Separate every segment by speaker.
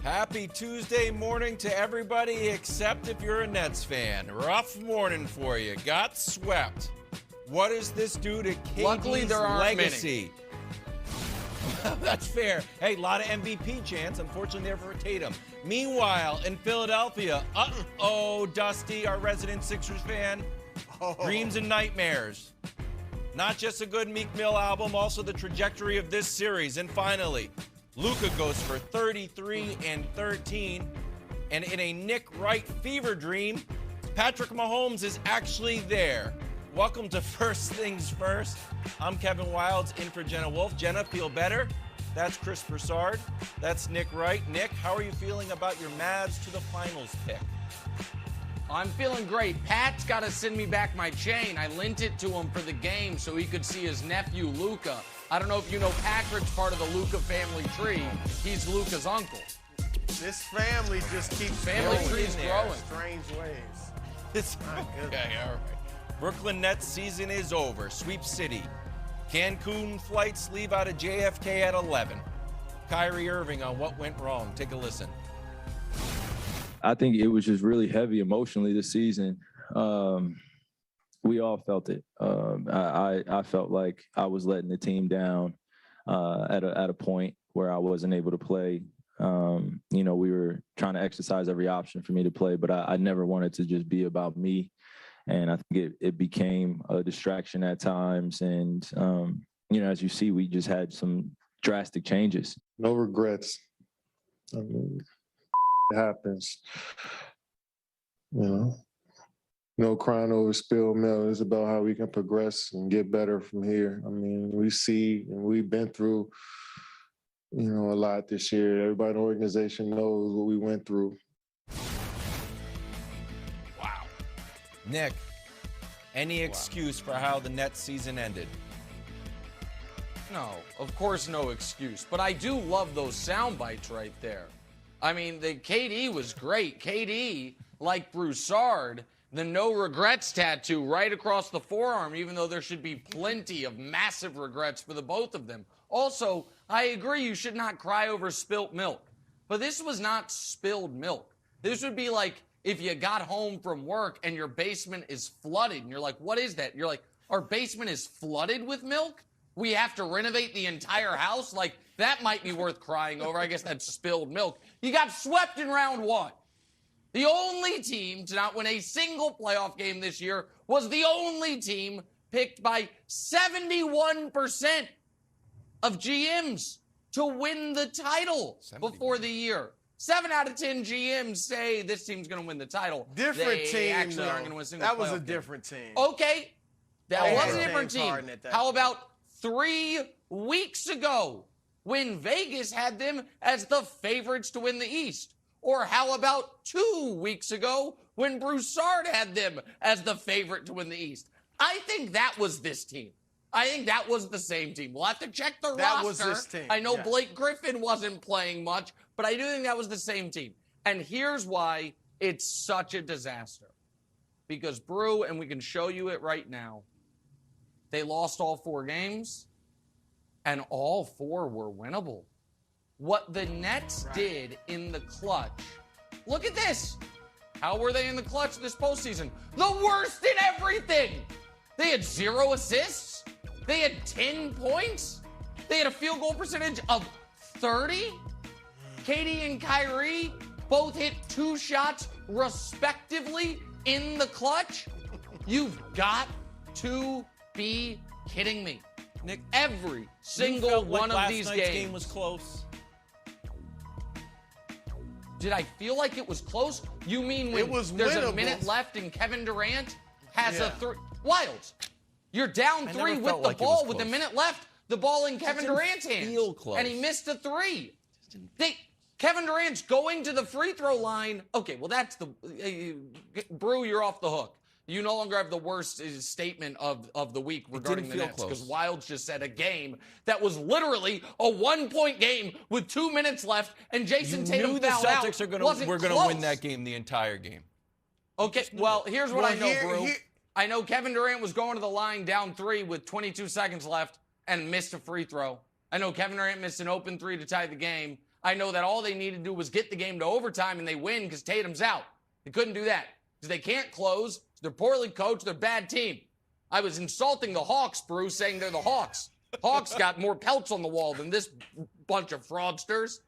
Speaker 1: Happy Tuesday morning to everybody except if you're a Nets fan. Rough morning for you. Got swept. What does this do to KD's legacy? That's fair. Hey, a lot of MVP chance. Unfortunately, there for Tatum. Meanwhile, in Philadelphia, Dusty, our resident Sixers fan, dreams and nightmares. Not just a good Meek Mill album, also the trajectory of this series. And finally, Luka goes for 33 and 13. And in a Nick Wright fever dream, Patrick Mahomes is actually there. Welcome to First Things First. I'm Kevin Wildes, in for Jenna Wolf. Jenna, feel better? That's Chris Broussard. That's Nick Wright. Nick, how are you feeling about your Mavs to the finals pick?
Speaker 2: I'm feeling great. Pat's got to send me back my chain. I lent it to him for the game so he could see his nephew, Luka. I don't know if you know Patrick's part of the Luka family tree. He's Luka's uncle.
Speaker 3: This family just keeps
Speaker 2: family tree's growing.
Speaker 3: Strange ways.
Speaker 1: It's okay, all right. Brooklyn Nets season is over. Sweep City. Cancun flights leave out of JFK at 11. Kyrie Irving on what went wrong. Take a listen.
Speaker 4: I think it was just really heavy emotionally this season. We all felt it. I felt like I was letting the team down at a point where I wasn't able to play. We were trying to exercise every option for me to play, but I never wanted to just be about me. And I think it became a distraction at times. And, as you see, we just had some drastic changes.
Speaker 5: No regrets. I mean, it happens. No crying over spilled milk. It's about how we can progress and get better from here. I mean, we see and we've been through, a lot this year. Everybody in the organization knows what we went through.
Speaker 1: Nick, any excuse for how the Nets season ended?
Speaker 2: No, of course no excuse. But I do love those sound bites right there. I mean, the KD was great. KD, like Broussard, the no regrets tattoo right across the forearm, even though there should be plenty of massive regrets for the both of them. Also, I agree you should not cry over spilt milk. But this was not spilled milk. This would be like if you got home from work and your basement is flooded and you're like, what is that? You're like, our basement is flooded with milk? We have to renovate the entire house? Like, that might be worth crying over. I guess that's spilled milk. You got swept in round one. The only team to not win a single playoff game this year was the only team picked by 71% of GMs to win the title before the year. 7 out of 10 GMs say this team's going to win the title.
Speaker 3: Different team,
Speaker 2: actually aren't going to win a single
Speaker 3: That was
Speaker 2: playoff
Speaker 3: a
Speaker 2: game.
Speaker 3: different team.
Speaker 2: Okay, that was a
Speaker 3: James
Speaker 2: different team.
Speaker 3: Harden at that
Speaker 2: How
Speaker 3: point.
Speaker 2: about 3 weeks ago when Vegas had them as the favorites to win the East? Or how about 2 weeks ago when Broussard had them as the favorite to win the East? I think that was this team. I think that was the same team. We'll have to check the roster.
Speaker 3: That was this team.
Speaker 2: I know
Speaker 3: Yes.
Speaker 2: Blake Griffin wasn't playing much, but I do think that was the same team. And here's why it's such a disaster. Because Brew, and we can show you it right now, they lost all 4 games, and all 4 were winnable. What the Nets did in the clutch, look at this. How were they in the clutch this postseason? The worst in everything. They had 0 assists. They had 10 points. They had a field goal percentage of 30. KD and Kyrie both hit 2 shots respectively in the clutch. You've got to be kidding me.
Speaker 1: Nick,
Speaker 2: Every
Speaker 1: you
Speaker 2: single
Speaker 1: felt like
Speaker 2: one of
Speaker 1: last
Speaker 2: these
Speaker 1: night's
Speaker 2: games.
Speaker 1: game was close.
Speaker 2: Did I feel like it was close? You mean when
Speaker 3: It was
Speaker 2: there's a
Speaker 3: winnable.
Speaker 2: minute left and Kevin Durant has
Speaker 3: Yeah.
Speaker 2: a 3? Wilds. You're down
Speaker 1: I
Speaker 2: 3
Speaker 1: never
Speaker 2: with
Speaker 1: felt
Speaker 2: the
Speaker 1: like it was
Speaker 2: ball with a
Speaker 1: close.
Speaker 2: minute left. The ball in Kevin
Speaker 1: didn't
Speaker 2: Durant's hands.
Speaker 1: feel close.
Speaker 2: And he missed a 3. Kevin Durant's going to the free throw line. Okay, well, that's the Brew, you're off the hook. You no longer have the worst statement of the week regarding the
Speaker 1: feel
Speaker 2: Nets because
Speaker 1: close.
Speaker 2: Wilds just said a game that was literally a 1-point game with 2 minutes left, and Jason
Speaker 1: You
Speaker 2: Tatum
Speaker 1: knew the
Speaker 2: fouled out.
Speaker 1: Celtics were going to
Speaker 2: close.
Speaker 1: win that game the entire game.
Speaker 2: Okay, well, here's what
Speaker 3: Well,
Speaker 2: I know,
Speaker 3: here-
Speaker 2: Brew.
Speaker 3: here-
Speaker 2: I know Kevin Durant was going to the line down 3 with 22 seconds left and missed a free throw. I know Kevin Durant missed an open 3 to tie the game. I know that all they needed to do was get the game to overtime and they win because Tatum's out. They couldn't do that because they can't close. They're poorly coached. They're a bad team. I was insulting the Hawks, Bruce, saying they're the Hawks. Hawks got more pelts on the wall than this bunch of fraudsters.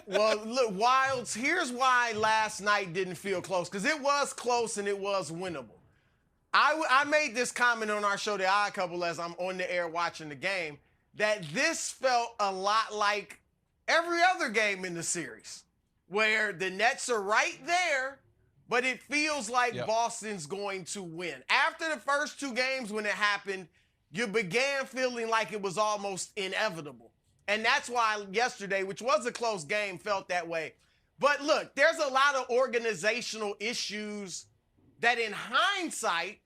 Speaker 3: Well, look, Wilds, here's why last night didn't feel close, because it was close and it was winnable. I made this comment on our show, The Odd Couple, as I'm on the air watching the game, that this felt a lot like every other game in the series, where the Nets are right there, but it feels like Boston's going to win. After the first two games when it happened, you began feeling like it was almost inevitable. And that's why yesterday, which was a close game, felt that way. But look, there's a lot of organizational issues that in hindsight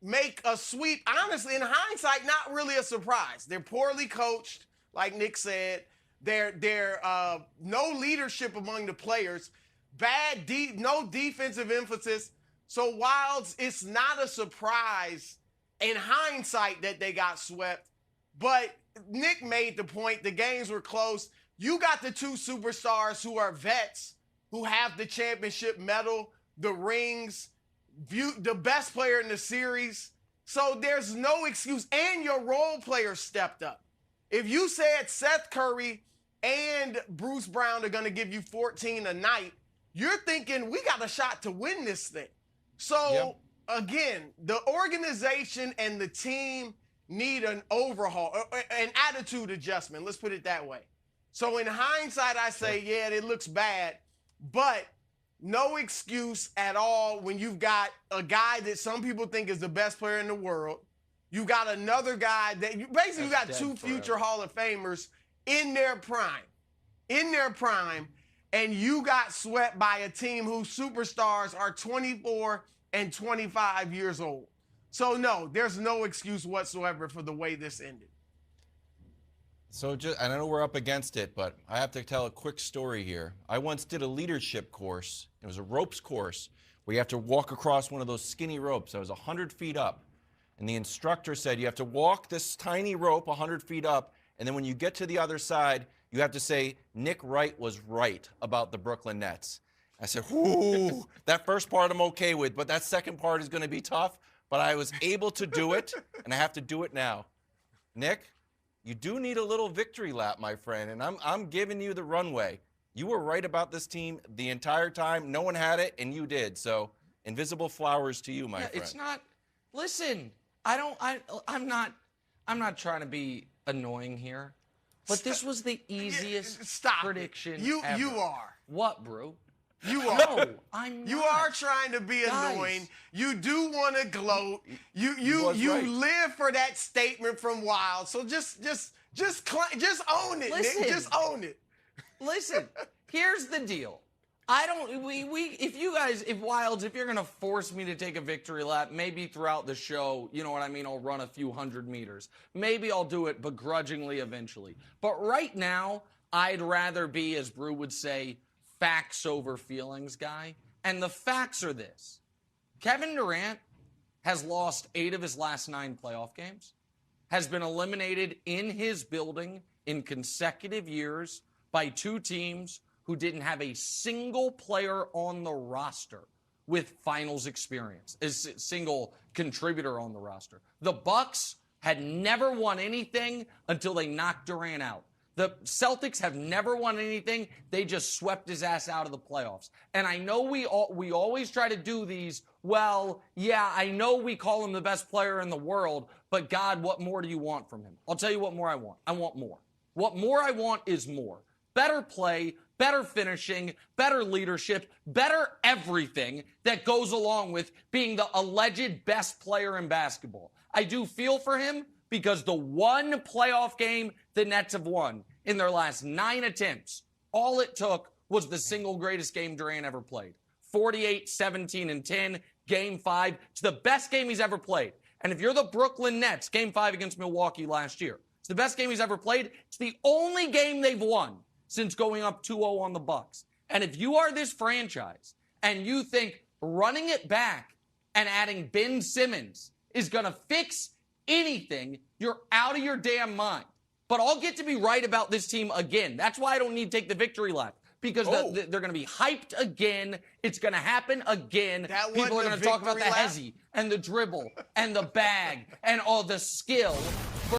Speaker 3: make a sweep. Honestly, in hindsight, not really a surprise. They're poorly coached, like Nick said. They're no leadership among the players. No defensive emphasis. So Wilds, it's not a surprise in hindsight that they got swept. But Nick made the point, the games were close. You got the two superstars who are vets, who have the championship medal, the rings, the best player in the series. So there's no excuse. And your role players stepped up. If you said Seth Curry and Bruce Brown are going to give you 14 a night, you're thinking we got a shot to win this thing. So, again, the organization and the team need an overhaul, an attitude adjustment. Let's put it that way. So in hindsight, I say, yeah, it looks bad, but no excuse at all when you've got a guy that some people think is the best player in the world. You got another guy that you basically got two future Hall of Famers in their prime, and you got swept by a team whose superstars are 24 and 25 years old. So, no, there's no excuse whatsoever for the way this ended.
Speaker 1: So, I know we're up against it, but I have to tell a quick story here. I once did a leadership course. It was a ropes course where you have to walk across one of those skinny ropes. I was 100 feet up. And the instructor said you have to walk this tiny rope 100 feet up, and then when you get to the other side, you have to say, Nick Wright was right about the Brooklyn Nets. I said, whoo, that first part I'm okay with, but that second part is going to be tough. But I was able to do it, and I have to do it now. Nick, you do need a little victory lap, my friend, and I'm giving you the runway. You were right about this team the entire time. No one had it, and you did. So, invisible flowers to you, my friend.
Speaker 2: It's not. Listen, I'm not trying to be annoying here, but this was the easiest prediction ever.
Speaker 3: You are.
Speaker 2: What, bro?
Speaker 3: You are.
Speaker 2: No, I'm not.
Speaker 3: You are trying to be annoying. You do want to gloat. You live for that statement from Wild. So just own it,
Speaker 2: Listen,
Speaker 3: Nick. Just own it.
Speaker 2: Listen, here's the deal. If Wilds, if you're gonna force me to take a victory lap, maybe throughout the show, you know what I mean, I'll run a few hundred meters. Maybe I'll do it begrudgingly eventually. But right now, I'd rather be, as Brew would say, facts over feelings guy. And the facts are this. Kevin Durant has lost 8 of his last 9 playoff games, has been eliminated in his building in consecutive years by 2 teams who didn't have a single player on the roster with finals experience, a single contributor on the roster. The Bucks had never won anything until they knocked Durant out. The Celtics have never won anything. They just swept his ass out of the playoffs. And I know we always try to do these, well, yeah, I know we call him the best player in the world, but God, what more do you want from him? I'll tell you what more I want. I want more. What more I want is more. Better play, better finishing, better leadership, better everything that goes along with being the alleged best player in basketball. I do feel for him because the one playoff game the Nets have won in their last 9 attempts, all it took was the single greatest game Durant ever played. 48, 17, and 10, Game 5. It's the best game he's ever played. And if you're the Brooklyn Nets, Game 5 against Milwaukee last year, it's the best game he's ever played. It's the only game they've won since going up 2-0 on the Bucks. And if you are this franchise and you think running it back and adding Ben Simmons is going to fix anything, you're out of your damn mind. but I'll get to be right about this team again. That's why I don't need to take the victory lap. Because they're going to be hyped again. It's going to happen again. People are going to talk about the hezzy and the dribble and the bag and all the skill.